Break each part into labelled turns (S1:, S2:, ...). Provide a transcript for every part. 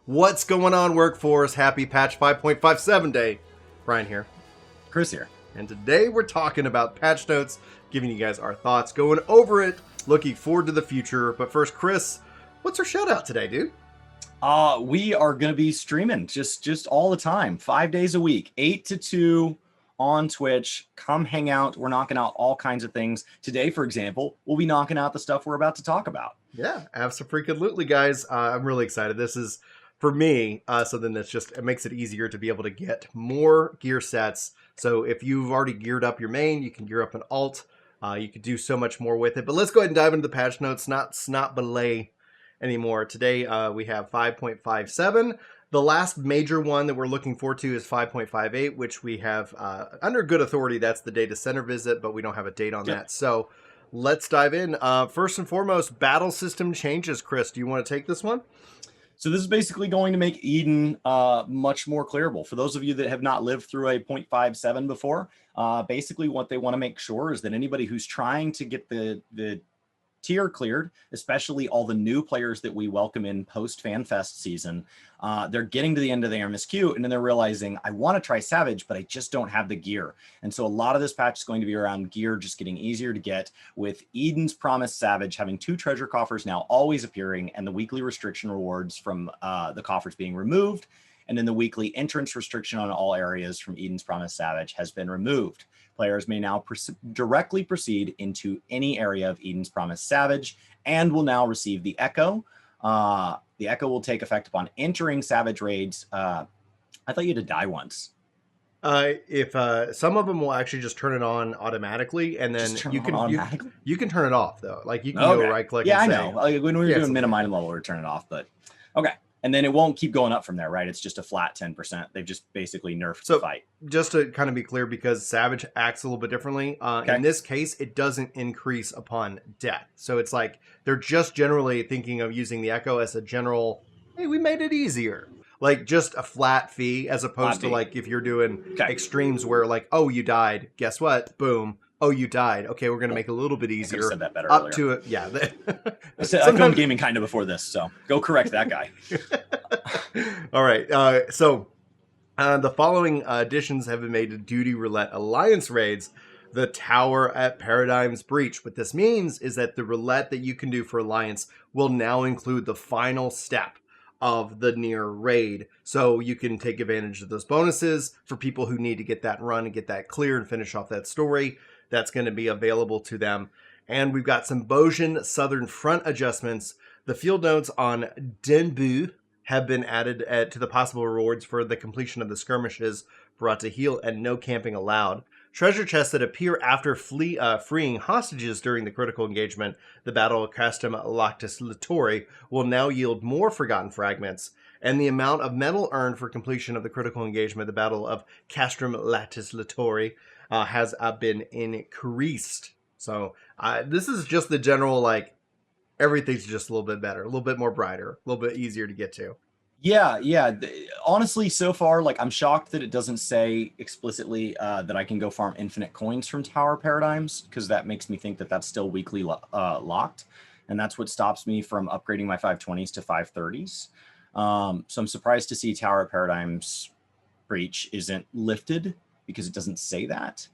S1: What's going on, Workforce? Happy patch 5.57 day. Brian here.
S2: Chris here.
S1: And today we're talking about patch notes, giving you guys our thoughts, going over it, looking forward to the future. But first, Chris, what's our shout out today, dude?
S2: We are going to be streaming just all the time, 5 days a week, 8 to 2 on Twitch. Come hang out. We're knocking out all kinds of things. Today, for example, we'll be knocking out the stuff we're about to talk about.
S1: Yeah, absolutely, guys. I'm really excited. This is, for me, something that's just, it makes it easier to be able to get more gear sets. So if you've already geared up your main, you can gear up an alt. You can do so much more with it. But let's go ahead and dive into the patch notes, not belay anymore. Today, we have 5.57. The last major one that we're looking forward to is 5.58, which we have under good authority. That's the data center visit, but we don't have a date on that. So let's dive in. First and foremost, battle system changes. Chris, do you want to take this one?
S2: So this is basically going to make Eden much more clearable. For those of you that have not lived through a 0.57 before, basically what they want to make sure is that anybody who's trying to get the tier cleared, especially all the new players that we welcome in post FanFest season, they're getting to the end of their MSQ and then they're realizing, I want to try Savage, but I just don't have the gear. And so a lot of this patch is going to be around gear just getting easier to get, with Eden's Promise Savage having 2 treasure coffers now always appearing, and the weekly restriction rewards from the coffers being removed. And then the weekly entrance restriction on all areas from Eden's Promise Savage has been removed. Players may now directly proceed into any area of Eden's Promise Savage and will now receive the Echo. The Echo will take effect upon entering Savage raids. I thought you had to die once.
S1: If some of them will actually just turn it on automatically, and then you can turn it off though. Like you can go right click.
S2: Yeah,
S1: and
S2: I know. Like when we were doing minimum level, we turn it off. But okay. And then it won't keep going up from there, right? It's just a flat 10%. They've just basically nerfed the fight.
S1: Just to kind of be clear, because Savage acts a little bit differently, in this case, it doesn't increase upon death. So it's like they're just generally thinking of using the Echo as a general, hey, we made it easier. Like just a flat fee, as opposed to like if you're doing extremes where like, oh, you died. Guess what? Boom. Oh, you died. Okay, we're going to make it a little bit easier.
S2: I said that better
S1: up
S2: earlier.
S1: to it. Yeah.
S2: I've done gaming kind of before this, so go correct that guy.
S1: All right. So the following additions have been made to Duty Roulette Alliance raids. The Tower at Paradigm's Breach. What this means is that the roulette that you can do for Alliance will now include the final step of the near raid. So you can take advantage of those bonuses for people who need to get that run and get that clear and finish off that story. That's going to be available to them. And we've got some Bojin Southern Front adjustments. The field notes on Denbu have been added to the possible rewards for the completion of the skirmishes brought to heel, and no camping allowed. Treasure chests that appear after freeing hostages during the critical engagement, the Battle of Castrum Lactis Litori, will now yield more forgotten fragments. And the amount of metal earned for completion of the critical engagement, the Battle of Castrum Lactis Litori, has been increased. So this is just the general, like, everything's just a little bit better, a little bit more brighter, a little bit easier to get to.
S2: Yeah. Honestly, so far, like, I'm shocked that it doesn't say explicitly that I can go farm infinite coins from Tower Paradigms, because that makes me think that that's still weekly locked. And that's what stops me from upgrading my 520s to 530s. So I'm surprised to see Tower Paradigms Breach isn't lifted, because it doesn't say that.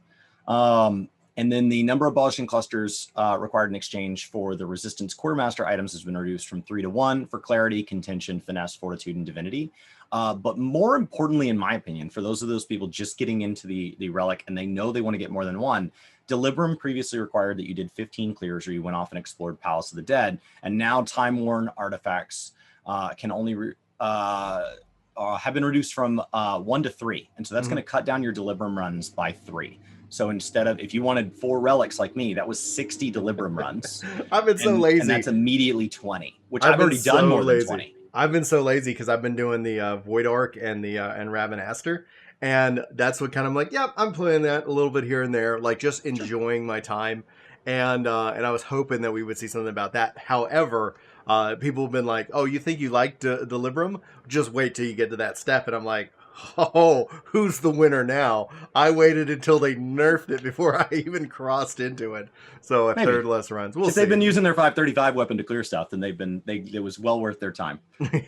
S2: And then the number of Boston clusters required in exchange for the Resistance Quartermaster items has been reduced from 3 to 1 for Clarity, Contention, Finesse, Fortitude, and Divinity. But more importantly, in my opinion, for those people just getting into the Relic and they know they want to get more than one, Deliberum previously required that you did 15 clears or you went off and explored Palace of the Dead. And now Time-worn artifacts can only have been reduced from 1 to 3. And so that's going to cut down your Deliberum runs by 3. So instead of, if you wanted 4 relics like me, that was 60 Deliberum runs.
S1: I've been so lazy.
S2: And that's immediately 20, which I've already done more than 20.
S1: I've been so lazy because I've been doing the Void Arc and the and Ravenaster. And that's what kind of like, yep, I'm playing that a little bit here and there, like just enjoying my time. And I was hoping that we would see something about that. However, people have been like, oh, you think you like Deliberum? Just wait till you get to that step. And I'm like, Oh, who's the winner now? I waited until they nerfed it before I even crossed into it. So a
S2: Maybe
S1: third less runs. We'll
S2: if
S1: see.
S2: they've been using their 535 weapon to clear stuff, then it was well worth their time.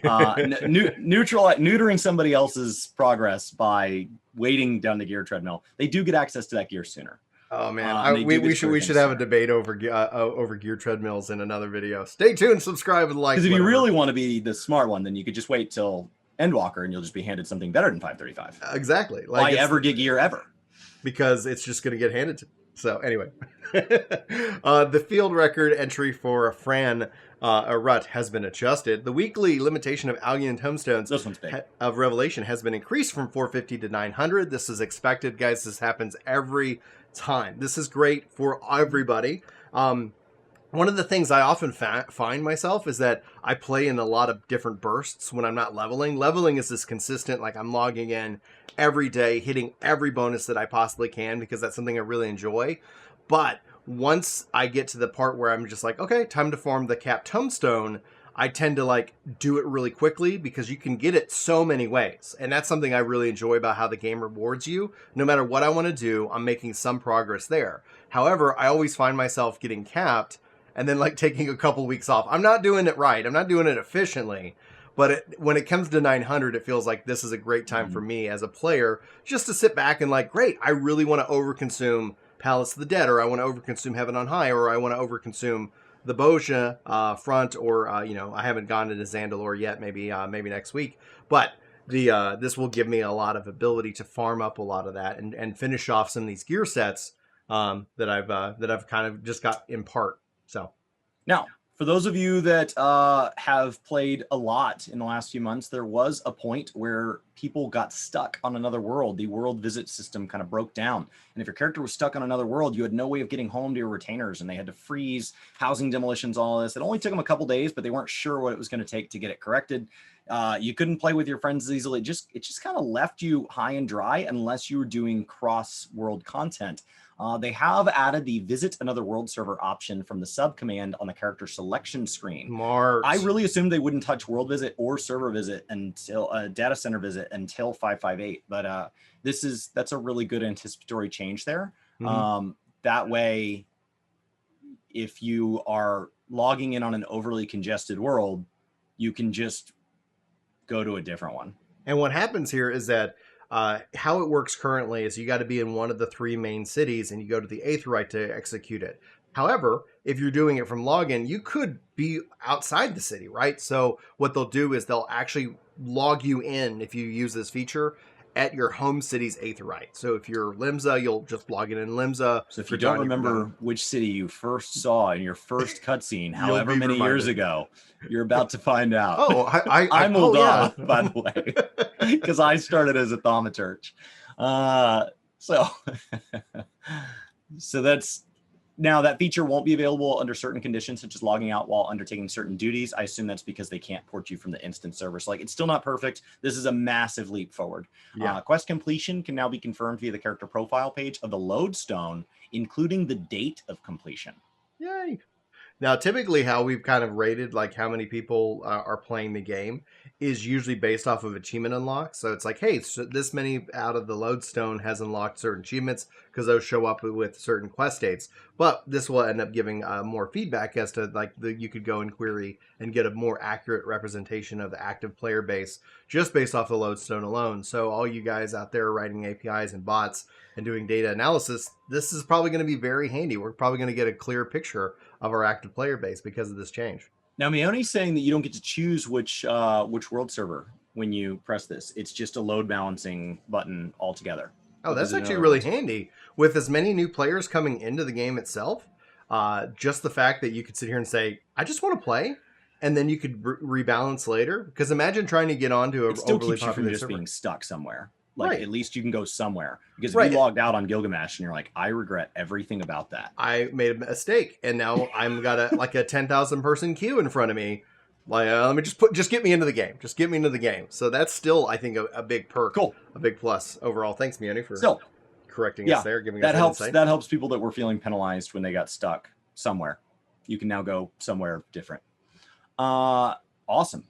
S2: Neutering somebody else's progress by waiting down the gear treadmill. They do get access to that gear sooner.
S1: Oh man, we should have a debate over gear treadmills in another video. Stay tuned, subscribe, and like.
S2: Because if you really want to be the smart one, then you could just wait till Endwalker, and you'll just be handed something better than 535.
S1: Exactly.
S2: Why ever get gear ever?
S1: Because it's just going to get handed to. So anyway, the field record entry for Fran Rut has been adjusted. The weekly limitation of Alien Tombstones of Revelation has been increased from 450 to 900. This is expected, guys. This happens every time. This is great for everybody. One of the things I often find myself is that I play in a lot of different bursts when I'm not leveling. Leveling is this consistent, like I'm logging in every day, hitting every bonus that I possibly can because that's something I really enjoy. But once I get to the part where I'm just like, okay, time to farm the Cap Tombstone, I tend to like do it really quickly because you can get it so many ways. And that's something I really enjoy about how the game rewards you. No matter what I want to do, I'm making some progress there. However, I always find myself getting capped and then like taking a couple weeks off. I'm not doing it right. I'm not doing it efficiently. But when it comes to 900, it feels like this is a great time for me as a player just to sit back and like, great, I really want to overconsume Palace of the Dead, or I want to overconsume Heaven on High, or I want to overconsume the Bosja front, or I haven't gone into Zandalore yet. Maybe next week. But this will give me a lot of ability to farm up a lot of that and finish off some of these gear sets that I've kind of just got in part. So
S2: now, for those of you that have played a lot in the last few months, there was a point where people got stuck on another world. The world visit system kind of broke down. And if your character was stuck on another world, you had no way of getting home to your retainers, and they had to freeze, housing demolitions, all this. It only took them a couple days, but they weren't sure what it was going to take to get it corrected. You couldn't play with your friends easily. It just kind of left you high and dry unless you were doing cross-world content. They have added the Visit Another World server option from the sub command on the character selection screen.
S1: Smart.
S2: I really assumed they wouldn't touch World Visit or Server Visit until Data Center Visit until 558, but that's a really good anticipatory change there. That way, if you are logging in on an overly congested world, you can just go to a different one.
S1: And what happens here is that how it works currently is you got to be in one of the three main cities and you go to the Aetheryte to execute it. However, if you're doing it from login, you could be outside the city, right? So what they'll do is they'll actually log you in if you use this feature at your home city's Aetheryte. So if you're Limsa, you'll just log in Limsa.
S2: So if you don't remember which city you first saw in your first cutscene, however many years ago, you're about to find out.
S1: Oh,
S2: I'm Ul'dah, by the way, because I started as a thaumaturge. So that's now that feature won't be available under certain conditions, such as logging out while undertaking certain duties. I assume that's because they can't port you from the instance server. So like, it's still not perfect. This is a massive leap forward. Yeah. Quest completion can now be confirmed via the character profile page of the lodestone, including the date of completion.
S1: Yay. Now, typically how we've kind of rated like how many people are playing the game is usually based off of achievement unlocks. So it's like, hey, so this many out of the lodestone has unlocked certain achievements because those show up with certain quest dates. But this will end up giving more feedback as to like you could go and query and get a more accurate representation of the active player base just based off the lodestone alone. So all you guys out there writing APIs and bots and doing data analysis, this is probably going to be very handy. We're probably going to get a clear picture of our active player base because of this change.
S2: Now, Meoni's saying that you don't get to choose which world server when you press this. It's just a load balancing button altogether.
S1: Oh, that's actually really handy. With as many new players coming into the game itself, just the fact that you could sit here and say, I just want to play, and then you could rebalance later. Because imagine trying to get onto a overly popular
S2: just
S1: server.
S2: Being stuck somewhere. Like,
S1: right.
S2: At least you can go somewhere. Because if you logged out on Gilgamesh and you're like, I regret everything about that.
S1: I made a mistake, and now I'm got a 10,000 person queue in front of me. Like, let me just get me into the game. Just get me into the game. So that's still, I think, a big perk.
S2: Cool.
S1: A big plus overall. Thanks, Meoni, for correcting us there, giving us
S2: that helps.
S1: insight.
S2: That helps people that were feeling penalized when they got stuck somewhere. You can now go somewhere different. Awesome.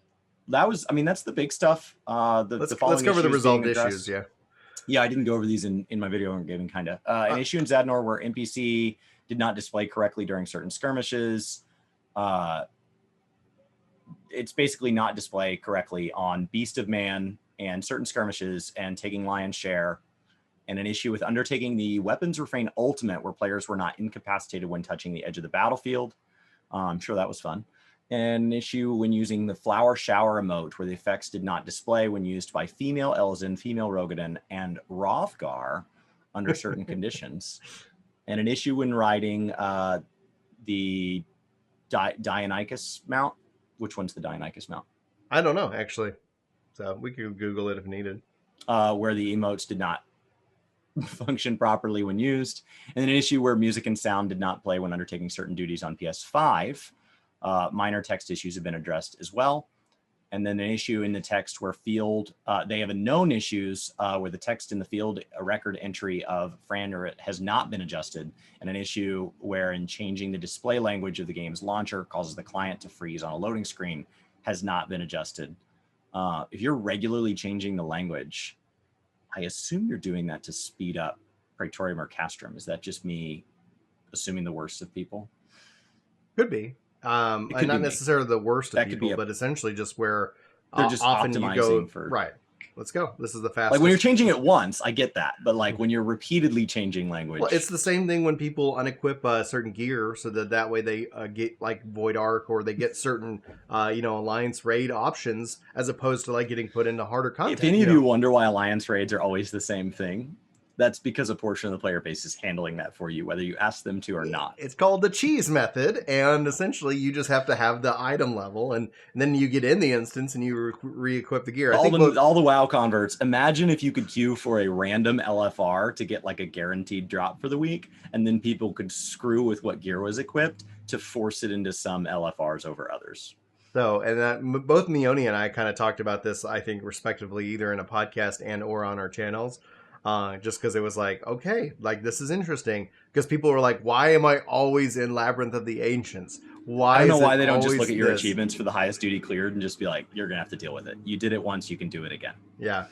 S2: that was, I mean, that's the big stuff. The
S1: Let's
S2: following
S1: cover the
S2: issues being
S1: resolved issues.
S2: addressed.
S1: Yeah.
S2: Yeah, I didn't go over these in my video on gaming, kind of. An issue in Zadnor where NPC did not display correctly during certain skirmishes. It's basically not display correctly on Beast of Man and certain skirmishes and taking lion's share. And an issue with undertaking the Weapons Refrain Ultimate where players were not incapacitated when touching the edge of the battlefield. I'm sure that was fun. An issue when using the Flower Shower emote where the effects did not display when used by female Elzin, female Rogadin, and Rothgar under certain conditions. And an issue when riding the Dionychus mount. Which one's the Dionychus mount?
S1: I don't know, actually. So we could Google it if needed.
S2: Where the emotes did not function properly when used. And an issue where music and sound did not play when undertaking certain duties on PS5. Minor text issues have been addressed as well. And then an issue in the text where field, they have a known issues where the text in the field a record entry of Franderit has not been adjusted, and an issue where in changing the display language of the game's launcher causes the client to freeze on a loading screen has not been adjusted. If you're regularly changing the language, I assume you're doing that to speed up Praetorium or Castrum. Is that just me assuming the worst of people?
S1: Could be. Not necessarily the worst of people, but essentially just where
S2: they're just
S1: often you go
S2: for
S1: right. Let's go. This is the fastest.
S2: Like when you're changing it once, I get that, but like when you're repeatedly changing language,
S1: well, it's the same thing when people unequip certain gear, so that way they get like Void Arc or they get certain Alliance raid options as opposed to like getting put into harder content.
S2: If any of you wonder why Alliance raids are always the same thing, that's because a portion of the player base is handling that for you, whether you ask them to or not.
S1: It's called the cheese method, and essentially you just have to have the item level, and then you get in the instance and you re-equip the gear.
S2: All the WoW converts, imagine if you could queue for a random LFR to get like a guaranteed drop for the week, and then people could screw with what gear was equipped to force it into some LFRs over others.
S1: So, and both Meoni and I kind of talked about this, I think, respectively, either in a podcast and or on our channels. Just because it was like, okay, like this is interesting. Because people were like, why am I always in Labyrinth of the Ancients?
S2: I don't know why they don't just look at your achievements for the highest duty cleared and just be like, you're going to have to deal with it. You did it once, you can do it again.
S1: Yeah.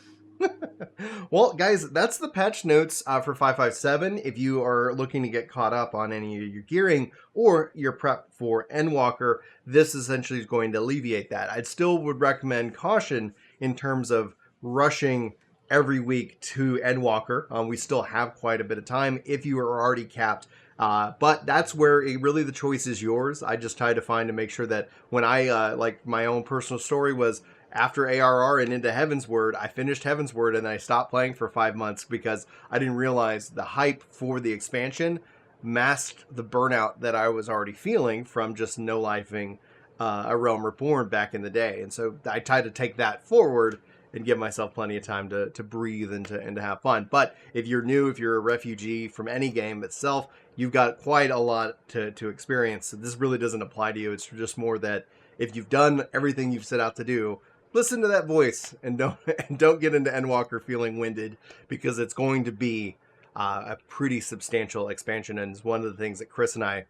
S1: Well, guys, that's the patch notes for 557. If you are looking to get caught up on any of your gearing or your prep for Endwalker, this essentially is going to alleviate that. I still would recommend caution in terms of rushing every week to Endwalker. We still have quite a bit of time if you are already capped. But that's where really the choice is yours. I just tried to find to make sure that when I, like my own personal story was after ARR and into Heavensward, I finished Heavensward and I stopped playing for 5 months because I didn't realize the hype for the expansion masked the burnout that I was already feeling from just no-lifing A Realm Reborn back in the day. And so I tried to take that forward and give myself plenty of time to breathe and to have fun. But if you're new, if you're a refugee from any game itself, you've got quite a lot to experience. So this really doesn't apply to you. It's just more that if you've done everything you've set out to do, listen to that voice and don't get into Endwalker feeling winded, because it's going to be a pretty substantial expansion, and it's one of the things that Chris and I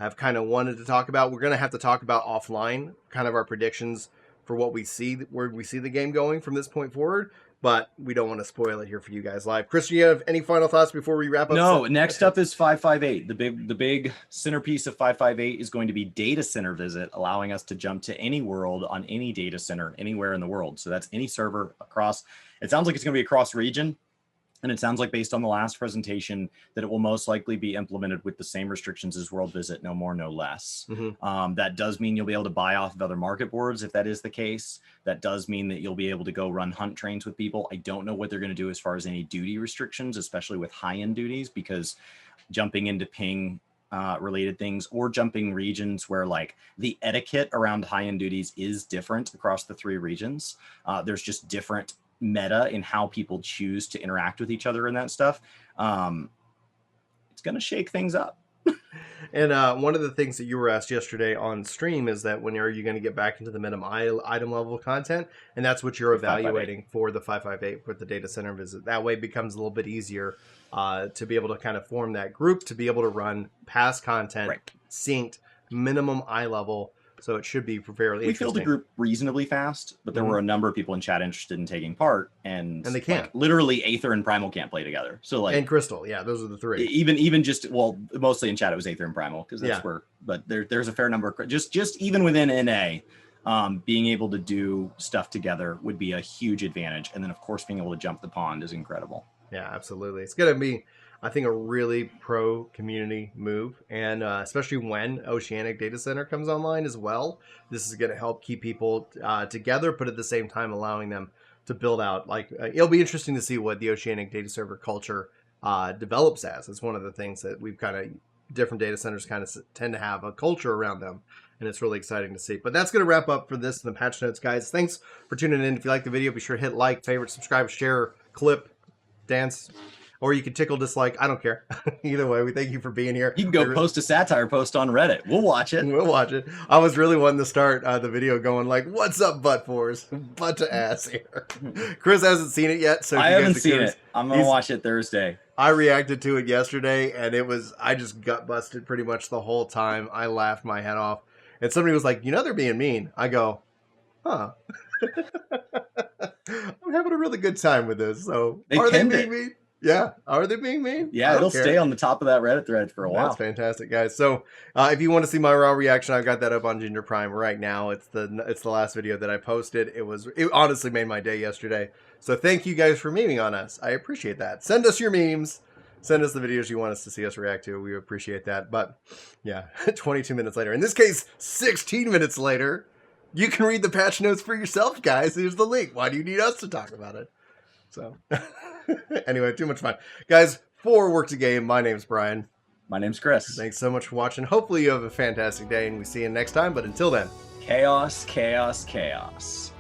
S1: have kind of wanted to talk about. We're going to have to talk about offline, kind of our predictions for what we see, where we see the game going from this point forward, but we don't want to spoil it here for you guys live. Chris, do you have any final thoughts before we wrap up?
S2: No, next up is 558. The big centerpiece of 558 is going to be Data Center Visit, allowing us to jump to any world on any data center anywhere in the world. So that's any server across. It sounds like it's going to be across region. And it sounds like, based on the last presentation, that it will most likely be implemented with the same restrictions as World Visit, no more, no less. Mm-hmm. That does mean you'll be able to buy off of other market boards if that is the case. That does mean that you'll be able to go run hunt trains with people. I don't know what they're going to do as far as any duty restrictions, especially with high-end duties, because jumping into ping related things or jumping regions where like the etiquette around high-end duties is different across the 3 regions. There's just different meta in how people choose to interact with each other and that stuff. It's going to shake things up.
S1: And one of the things that you were asked yesterday on stream is that when are you going to get back into the minimum item level content? And that's what you're evaluating for the 558 with the data center visit. That way it becomes a little bit easier to be able to kind of form that group, to be able to run past content, synced, minimum eye level, So it should be fairly
S2: We filled the
S1: interesting.
S2: group reasonably fast, but there were a number of people in chat interested in taking part, and
S1: they can't.
S2: Like, literally, Aether and Primal can't play together. So like,
S1: And Crystal, yeah, those are the three.
S2: Even just mostly in chat it was Aether and Primal because that's where. But there's a fair number of just even within NA, being able to do stuff together would be a huge advantage, and then of course being able to jump the pond is incredible.
S1: Yeah, absolutely. It's going to be, I think, a really pro community move, and especially when Oceanic Data Center comes online as well. This is going to help keep people together, but at the same time allowing them to build out. Like it'll be interesting to see what the Oceanic Data Server culture develops as. It's one of the things that we've kind of different data centers kind of tend to have a culture around them. And it's really exciting to see. But that's going to wrap up for this in the patch notes, guys. Thanks for tuning in. If you like the video, be sure to hit like, favorite, subscribe, share, clip, dance, or you can tickle, dislike. I don't care. Either way, we thank you for being here.
S2: You can go post a satire post on Reddit. We'll watch it.
S1: We'll watch it. I was really wanting to start the video going like, "What's up, butt fours? Butt to ass here." Chris hasn't seen it yet, so
S2: I
S1: if you
S2: haven't
S1: guys are
S2: seen
S1: curious,
S2: it. I'm gonna watch it Thursday.
S1: I reacted to it yesterday, and I just gut busted pretty much the whole time. I laughed my head off, and somebody was like, "They're being mean." I go, "Huh." I'm having a really good time with this. So are they being mean? Yeah. Are they being mean?
S2: Yeah, it'll stay on the top of that Reddit thread for a while.
S1: That's fantastic, guys. So if you want to see my raw reaction, I've got that up on Ginger Prime right now. It's the last video that I posted. It honestly made my day yesterday. So thank you guys for memeing on us. I appreciate that. Send us your memes. Send us the videos you want us to see us react to. We appreciate that. But yeah, 22 minutes later. In this case, 16 minutes later, you can read the patch notes for yourself, guys. Here's the link. Why do you need us to talk about it? So anyway, too much fun. Guys, for Work to Game, my name's Brian.
S2: My name's Chris.
S1: Thanks so much for watching. Hopefully you have a fantastic day, and we see you next time. But until then,
S2: chaos, chaos, chaos.